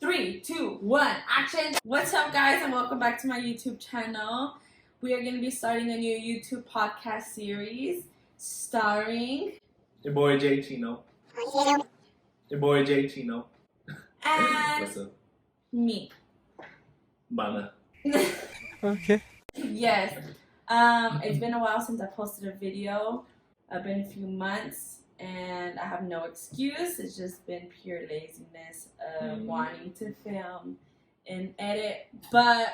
3, 2, 1, action! What's up, guys, and welcome back to my YouTube channel. We are going to be starting a new YouTube podcast series starring your boy J Chino. Your boy J Chino. And what's up? Me. Bana. Okay. Yes. It's been a while since I posted a video. It's been a few months. And I have no excuse. It's just been pure laziness of wanting to film and edit. But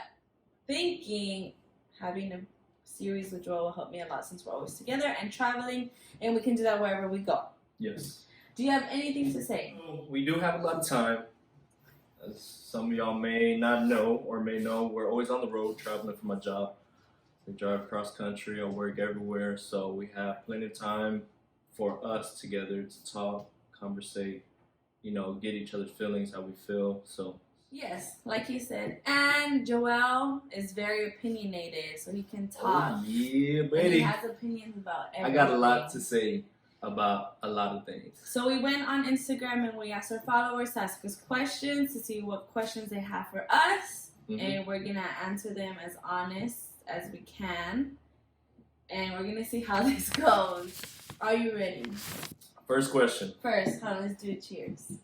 thinking having a series with Joel will help me a lot since we're always together and traveling. And we can do that wherever we go. Yes. Do you have anything to say? We do have a lot of time. As some of y'all may not know or may know, we're always on the road traveling for my job. We drive cross country or work everywhere. So we have plenty of time for us together to talk, conversate, get each other's feelings, how we feel. So yes, like you said. And Joel is very opinionated, so he can talk. Oh, yeah, baby. And he has opinions about everything. I got a lot to say about a lot of things. So we went on Instagram and we asked our followers to ask us questions to see what questions they have for us. And we're going to answer them as honest as we can. And we're going to see how this goes. Are you ready? First question. First, let's do a cheers.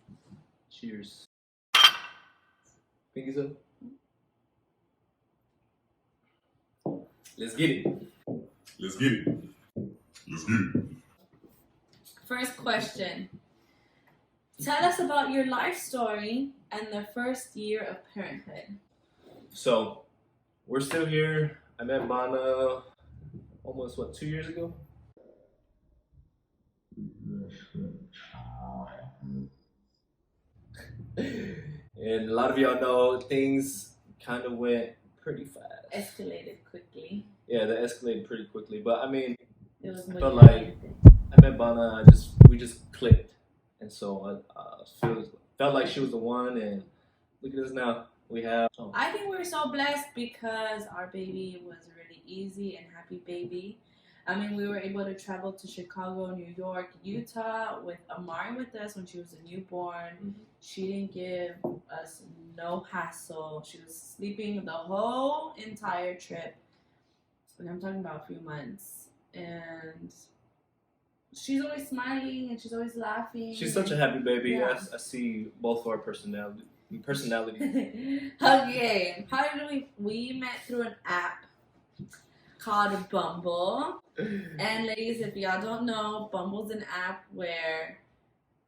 Cheers. Pinkies up. Let's get it. Let's get it. Let's get it. First question. Tell us about your life story and the first year of parenthood. So, we're still here. I met Bana almost, 2 years ago? And a lot of y'all know things kind of went pretty fast. Escalated quickly. Yeah, they escalated pretty quickly. But I mean, It was I felt like I met Bana, we just clicked. And so I felt like she was the one, and look at us now. We have... Oh. I think we're so blessed because our baby was a really easy and happy baby. I mean, we were able to travel to Chicago, New York, Utah with Amari with us when she was a newborn. She didn't give us no hassle. She was sleeping the whole entire trip. And I'm talking about a few months. And she's always smiling and she's always laughing. She's such a happy baby. Yeah. I see both of our personalities. Okay. How did we met through an app called Bumble. And ladies, if y'all don't know, Bumble's an app where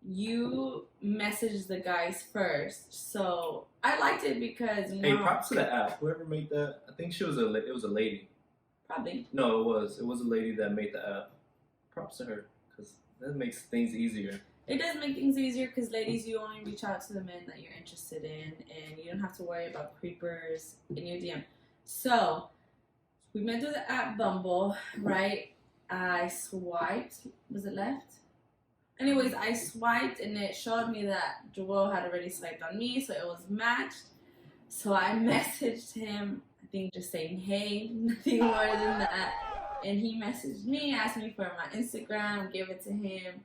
you message the guys first. So I liked it because hey, props to the app. Whoever made that, I think it was a lady. Probably. No, it was a lady that made the app. Props to her, because that makes things easier. It does make things easier because, ladies, you only reach out to the men that you're interested in, and you don't have to worry about creepers in your DM. So we met through the app Bumble, right? I swiped. Was it left? Anyways, I swiped and it showed me that Joel had already swiped on me, so it was matched. So I messaged him, I think just saying, hey, nothing more than that. And he messaged me, asked me for my Instagram, gave it to him.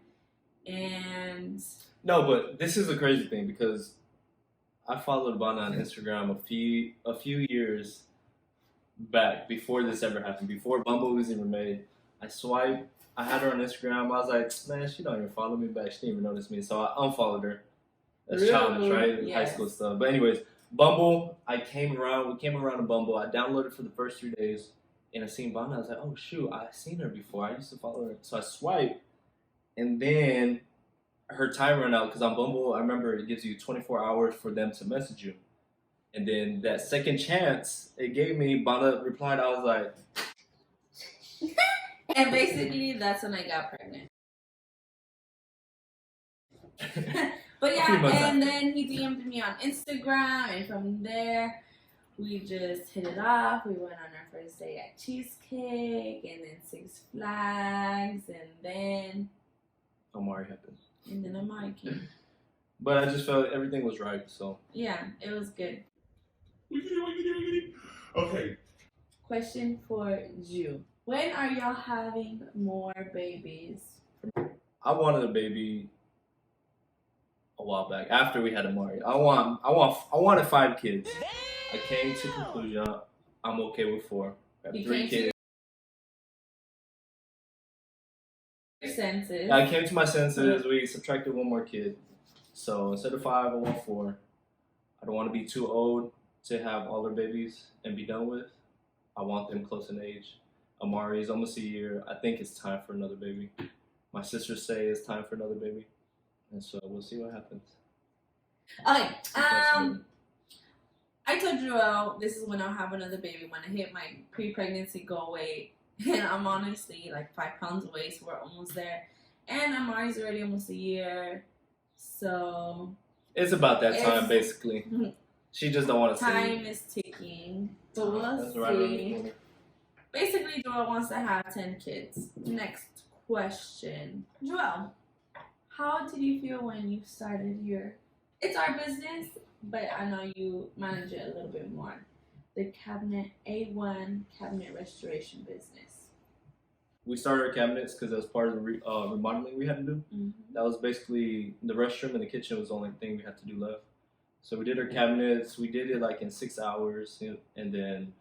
And no, but this is a crazy thing because I followed Bana on Instagram a few years back before this ever happened, before Bumble was even made. I swiped. I had her on Instagram. I was like, man, she don't even follow me back. She didn't even notice me. So I unfollowed her. That's really? childish, right? Yes. High school stuff. But anyways, Bumble, we came around to Bumble. I downloaded for the first 3 days. And I seen Bana. I was like, oh, shoot, I've seen her before. I used to follow her. So I swiped. And then her time ran out because on Bumble, I remember it gives you 24 hours for them to message you. And then that second chance it gave me, Bana replied. I was like... And basically, that's when I got pregnant. But yeah, and then he DM'd me on Instagram, and from there, we just hit it off. We went on our first day at Cheesecake, and then Six Flags, and then... Amari happened. And then Amari came. But I just felt everything was right, so... Yeah, it was good. Okay. Question for you. When are y'all having more babies? I wanted a baby a while back after we had Amari. I wanted 5 kids. I came to conclusion I'm okay with 4. I have You 3 came to kids. your senses. I came to my senses. We subtracted 1 more kid. So instead of 5, I want 4. I don't want to be too old to have all their babies and be done with. I want them close in age. Amari is almost a year. I think it's time for another baby. My sisters say it's time for another baby. And so we'll see what happens. Okay. I told Joel this is when I'll have another baby, when I hit my pre-pregnancy goal weight. And I'm honestly like 5 pounds away, so we're almost there. And Amari's already almost a year. So It's about that time, basically. She just don't want to say time is ticking. But we'll That's right around the see. corner. Basically, Joel wants to have 10 kids. Next question. Joel, how did you feel when you started your... It's our business, but I know you manage it a little bit more. The A1 cabinet restoration business. We started our cabinets because that was part of the remodeling we had to do. Mm-hmm. That was basically the restroom and the kitchen was the only thing we had to do left. So we did our cabinets. We did it like in 6 hours, and then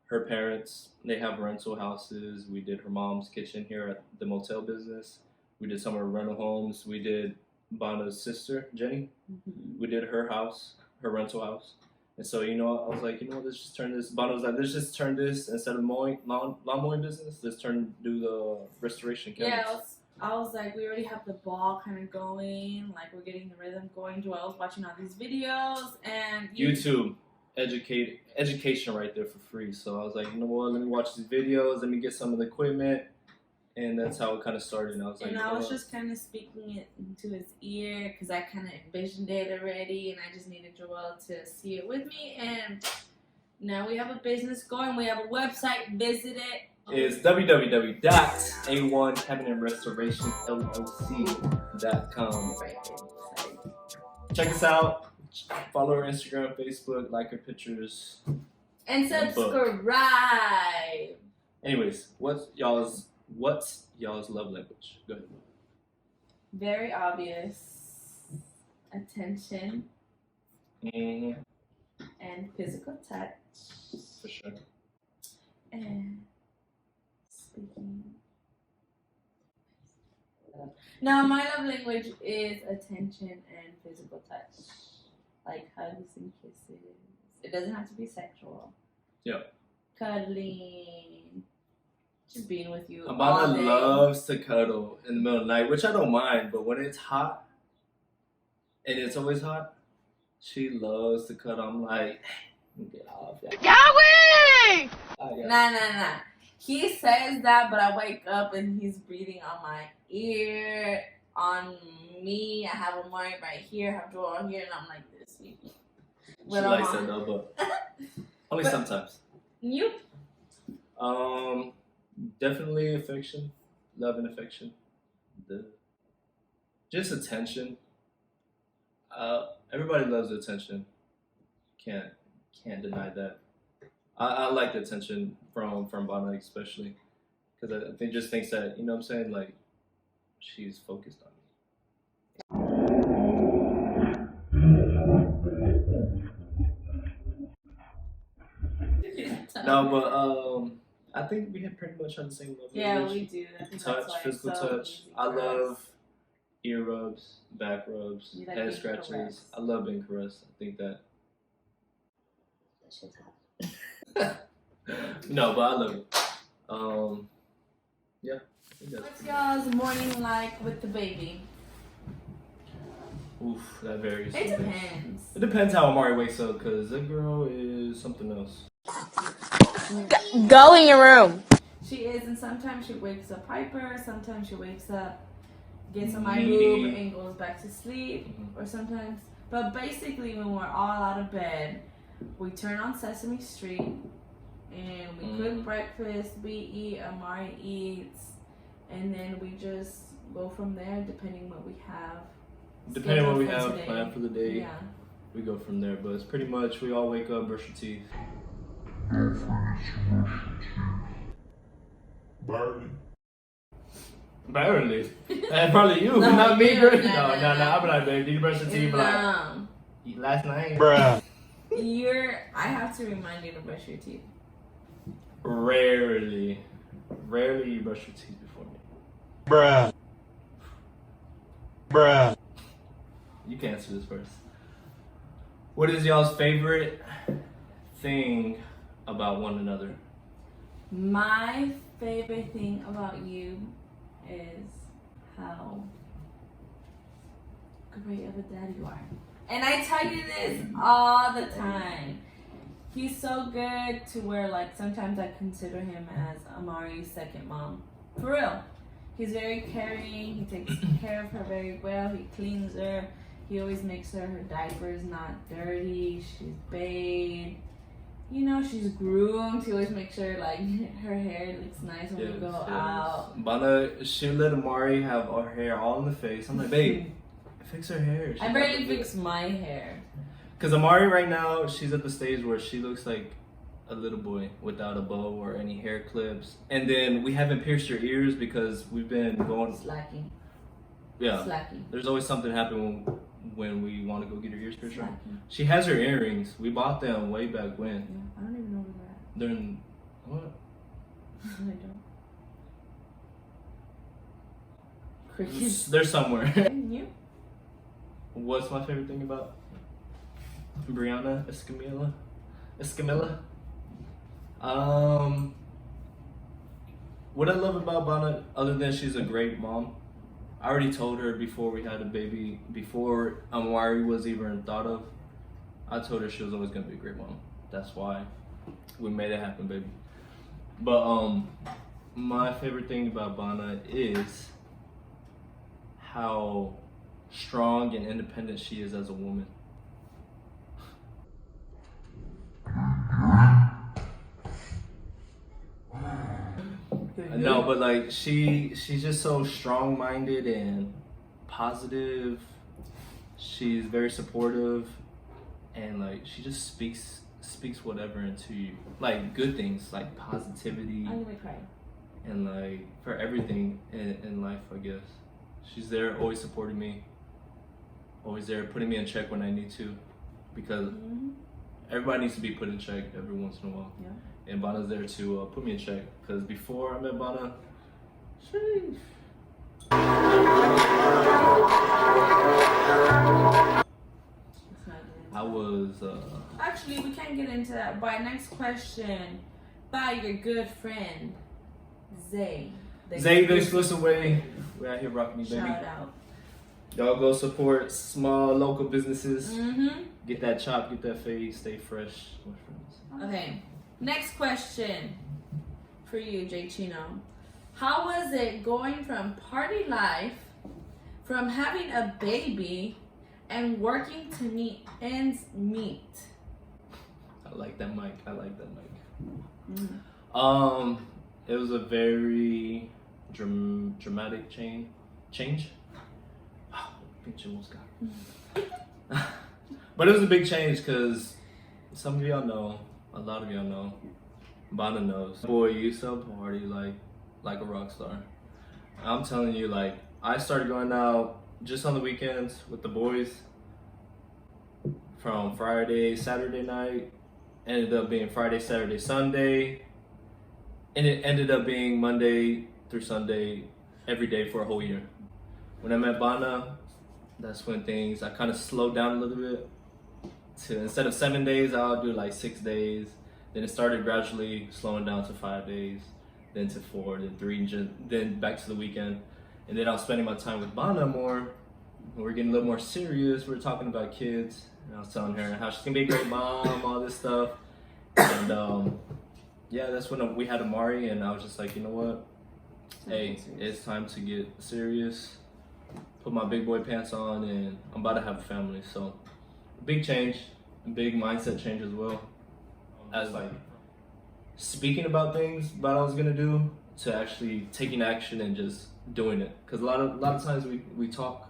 her parents, they have rental houses. We did her mom's kitchen here at the motel business. We did some of her rental homes. We did Bana's sister, Jenny. Mm-hmm. We did her house, her rental house. And so, I was like, let's just turn this. Bana was like, let's just turn this, instead of lawn mowing business, let's do the restoration cabinets. Yeah, I was like, we already have the ball kind of going. Like, we're getting the rhythm going. Joel's watching all these videos. And YouTube. Education right there for free. So I was like, you know what, let me watch these videos, let me get some of the equipment, and that's how it kind of started. And I was like, I was just kind of speaking it into his ear because I kind of envisioned it already, and I just needed Joel to see it with me. And now we have a business going. We have a website. Visit it. It's www.a1cabinetrestorationllc.com. Right. Check us out. Follow our Instagram, Facebook, like our pictures. And subscribe. Anyways, what's y'all's love language? Go ahead. Very obvious. Attention Mm-hmm. and physical touch. For sure. And speaking. No, my love language is attention and physical touch. Like hugs and kisses. It doesn't have to be sexual. Yeah. Cuddling. Just being with you. all Abana day. loves to cuddle in the middle of the night, which I don't mind, but when it's hot, and it's always hot, she loves to cuddle. I'm like, get off. Yahweh! Nah. He says that, but I wake up and he's breathing on my ear, on me. I have Amari right here, I have Joel here, and I'm like this. She likes that though, but only sometimes. You? Definitely affection, love and affection. Just attention. Everybody loves attention. Can't deny that. I like the attention from Bana especially, because I think just thinks that, you know what I'm saying, like she's focused on me. No, but I think we have pretty much on the same level. Yeah, we do. I think Touch, that's why it's physical so touch. easy I for us. love ear rubs, back rubs, You like head being scratches. caressed. I love being caressed. I think that. That shit's hot. No, but I love it. Yeah. I think that's What's y'all's morning like with the baby? Oof, that varies. It depends. It depends how Amari wakes up, because that girl is something else. Go in your room. She is, and sometimes she wakes up hyper, sometimes she wakes up, gets on my Needy. boob, and goes back to sleep, Mhm. or sometimes. But basically, when we're all out of bed, we turn on Sesame Street, and we cook breakfast, we eat, Amari eats, and then we just go from there, depending what we have. Depending on what we scheduled have for today. planned for the day, Yeah. we go from there. But it's pretty much, we all wake up, brush your teeth. Birdie. Barely. Probably you, No, not me, you. girl. No, No, no, no, no. I'll be like, babe, did you brush your teeth? Be like, last night. Bruh. I have to remind you to brush your teeth. Rarely you brush your teeth before me. Bruh. Bruh. You can answer this first. What is y'all's favorite thing about one another? My favorite thing about you is how great of a dad you are. And I tell you this all the time. He's so good to where, like, sometimes I consider him as Amari's second mom. For real. He's very caring. He takes care of her very well. He cleans her. He always makes sure her diaper's not dirty. She's bathed. You know, she's groomed. He always makes sure, like, her hair looks nice when we go out. Bana, she'll let Amari have her hair all in the face. I'm like, babe, fix her hair. I barely fix my hair. Because Amari right now, she's at the stage where she looks like a little boy without a bow or any hair clips. And then we haven't pierced her ears because we've been going... Slacking. Yeah. Slacking. There's always something happening when we want to go get her ears pierced. Slacking. She has her earrings. We bought them way back when. Yeah, I don't even know where They're in... What? they're at. I don't. Crickets. They're somewhere. You? What's my favorite thing about Brianna Escamilla? What I love about Bana, other than she's a great mom, I already told her before we had a baby, before Amari was even thought of, I told her she was always gonna be a great mom. That's why we made it happen, baby. But my favorite thing about Bana is how strong and independent she is as a woman. No, but like she's just so strong-minded and positive. She's very supportive, and like she just speaks whatever into you, like good things, like positivity. I'm gonna cry. And like for everything in life, I guess. She's there, always supporting me, always there, putting me in check when I need to, because everybody needs to be put in check every once in a while. Yeah. And Bana's there to put me in check, because before I met Bana, sheesh. Let's not get into I was, Actually, we can't get into that. By next question, by your good friend, Zay. Zay, the exclusive way. We're out here rocking me, baby. Shout out. Y'all go support small local businesses. Mm-hmm. Get that chop, get that fade, stay fresh. Okay. Next question for you, Jay Chino. How was it going from party life, from having a baby, and working to meet ends meet? I like that mic. Mm. It was a very dramatic change. Pinch almost got it. But it was a big change because some of y'all know, a lot of y'all know, Bana knows. Boy, you used to party like a rock star. I'm telling you, like, I started going out just on the weekends with the boys from Friday, Saturday night, ended up being Friday, Saturday, Sunday, and it ended up being Monday through Sunday every day for a whole year. When I met Bana, that's when I kind of slowed down a little bit. Instead of 7 days, I'll do like 6 days. Then it started gradually slowing down to 5 days, then to 4, then 3, then back to the weekend. And then I was spending my time with Bana more. We're getting a little more serious. We're talking about kids. And I was telling her how she's gonna be a great mom, all this stuff. And yeah, that's when we had Amari, and I was just like, you know what? Hey, it's time to get serious. Put my big boy pants on, and I'm about to have a family. So, big change, big mindset change as well. As like speaking about things that I was gonna do to actually taking action and just doing it. Because a lot of times we talk,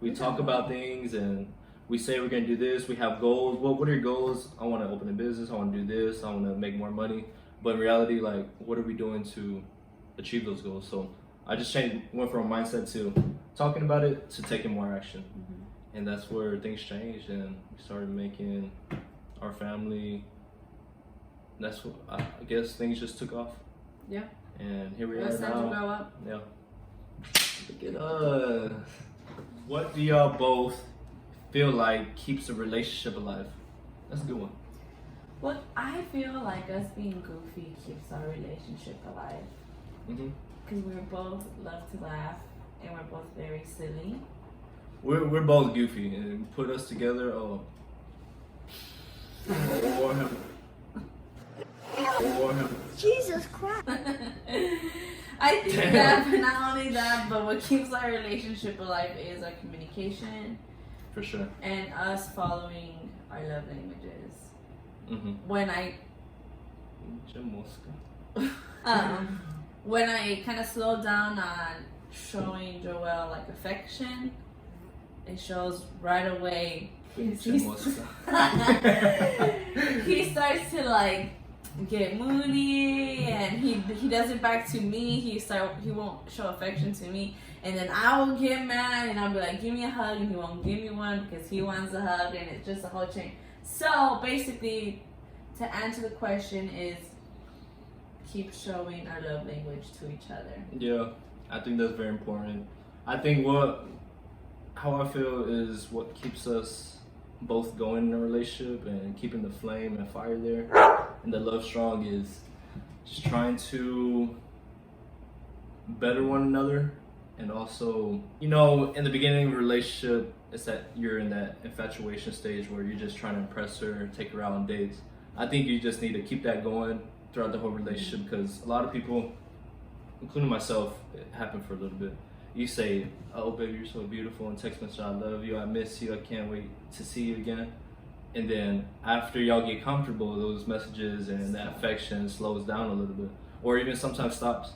we talk about things and we say we're gonna do this. We have goals. Well, what are your goals? I want to open a business. I want to do this. I want to make more money. But in reality, like, what are we doing to achieve those goals? So I just went from a mindset to talking about it to taking more action. And that's where things changed, and we started making our family. That's what I guess things just took off. Yeah. And here we It are was time to now. grow up. Yeah. Look at us. What do y'all both feel like keeps a relationship alive? That's a good one. Well, I feel like us being goofy keeps our relationship alive. Because we both love to laugh, and we're both very silly. We're both goofy, and put us together, oh. Jesus Christ. I think that, but not only that, but what keeps our relationship alive is our communication. For sure. And us following our love languages. When I kind of slow down on showing Joel like affection, it shows right away. He starts to like get moody, and he does it back to me. He won't show affection to me, and then I will get mad, and I'll be like, give me a hug, and he won't give me one because he wants a hug, and it's just a whole chain. So basically, to answer the question is keep showing our love language to each other. Yeah, I think that's very important. I think how I feel is what keeps us both going in a relationship and keeping the flame and fire there and the love strong is just trying to better one another. And also, in the beginning of a relationship, it's that you're in that infatuation stage where you're just trying to impress her, take her out on dates. I think you just need to keep that going throughout the whole relationship, because a lot of people, including myself, it happened for a little bit. You say, oh baby, you're so beautiful, and text message, I love you, I miss you, I can't wait to see you again. And then after y'all get comfortable, those messages and that affection slows down a little bit, or even sometimes stops.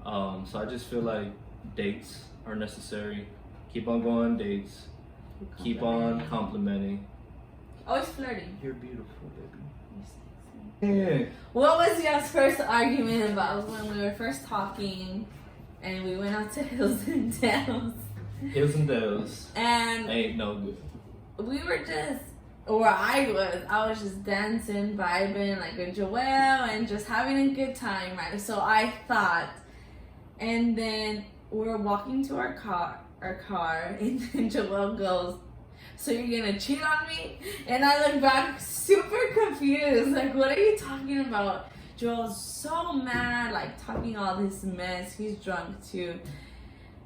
So I just feel like dates are necessary. Keep on going on dates. Keep on complimenting. Always flirting. You're beautiful, baby. Yeah. What was y'all's first argument about? It was when we were first talking, and we went out to Hills and Dales. Hills and Dales. And ain't no good. We were just, or I was just dancing, vibing like with Joelle, and just having a good time, right? So I thought, and then we're walking to our car, and then Joelle goes, so you're gonna cheat on me? And I look back super confused, like, what are you talking about? Joel's so mad, like talking all this mess. He's drunk too,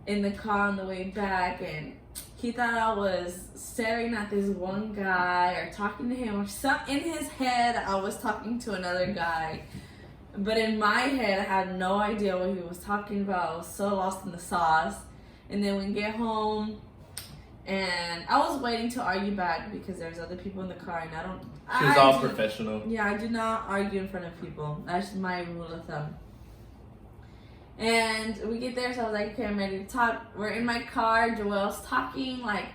in the car on the way back, and he thought I was staring at this one guy or talking to him, or in his head I was talking to another guy. But in my head, I had no idea what he was talking about. I was so lost in the sauce. And then we get home, and I was waiting to argue back because there's other people in the car, and She was all professional. Yeah, I do not argue in front of people. That's my rule of thumb. And we get there, so I was like, okay, I'm ready to talk. We're in my car. Joelle's talking, like,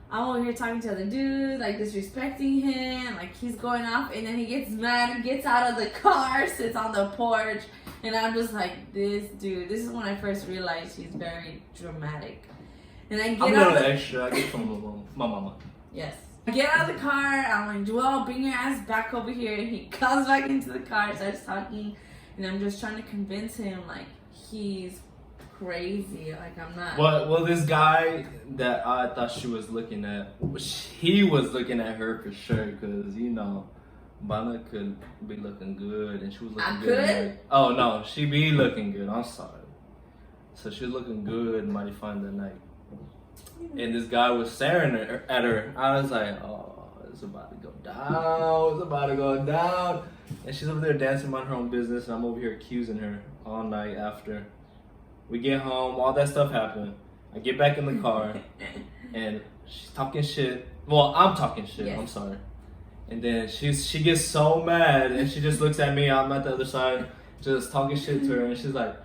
I'm over here talking to other dudes, like, disrespecting him. Like, he's going off, and then he gets mad and gets out of the car, sits on the porch. And I'm just like, this dude, this is when I first realized he's very dramatic. And I get I'm out a little extra. I get from my mama. Yes. I get out of the car, I'm like, Joel, bring your ass back over here. And he comes back into the car, starts talking, and I'm just trying to convince him, like, he's crazy. Like, I'm not. Well, this guy that I thought she was looking at, he was looking at her for sure, because, Bana could be looking good, and she was looking good. Could? Oh, no, she be looking good. I'm sorry. So she was looking good, mighty fine that night. And this guy was staring at her. I was like, oh, it's about to go down. It's about to go down. And she's over there dancing about her own business, and I'm over here accusing her all night after. We get home, all that stuff happened. I get back in the car, and she's talking shit. Well, I'm talking shit. Yes. I'm sorry. And then she gets so mad, and she just looks at me. I'm at the other side, just talking shit to her, and she's like,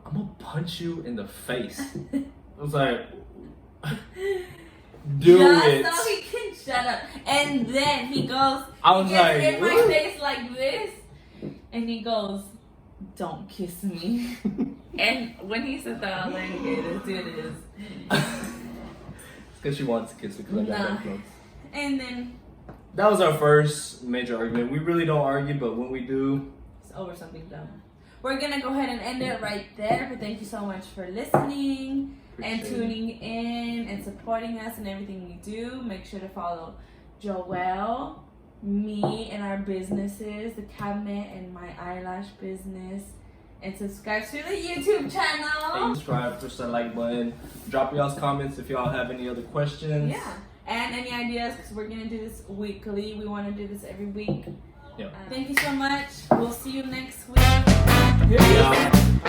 I'm gonna punch you in the face. I was like, do it. Just so he can shut up. And then he goes, I was he gets like, in my face like this, and he goes, don't kiss me. And when he said that, I was like, okay, this dude is. Because she wants to kiss me because I got Nah. that close. And then That was our first major argument. We really don't argue, but when we do, it's over something dumb. We're gonna go ahead and end it right there. But thank you so much for listening and appreciate it. tuning in and supporting us and everything we do. Make sure to follow Joelle, me, and our businesses, the cabinet and my eyelash business. And subscribe to the YouTube channel. subscribe, push that like button. Drop y'all's comments if y'all have any other questions. Yeah. And any ideas, because we're going to do this weekly. We want to do this every week. Yeah. Thank you so much. We'll see you next week. Yeah.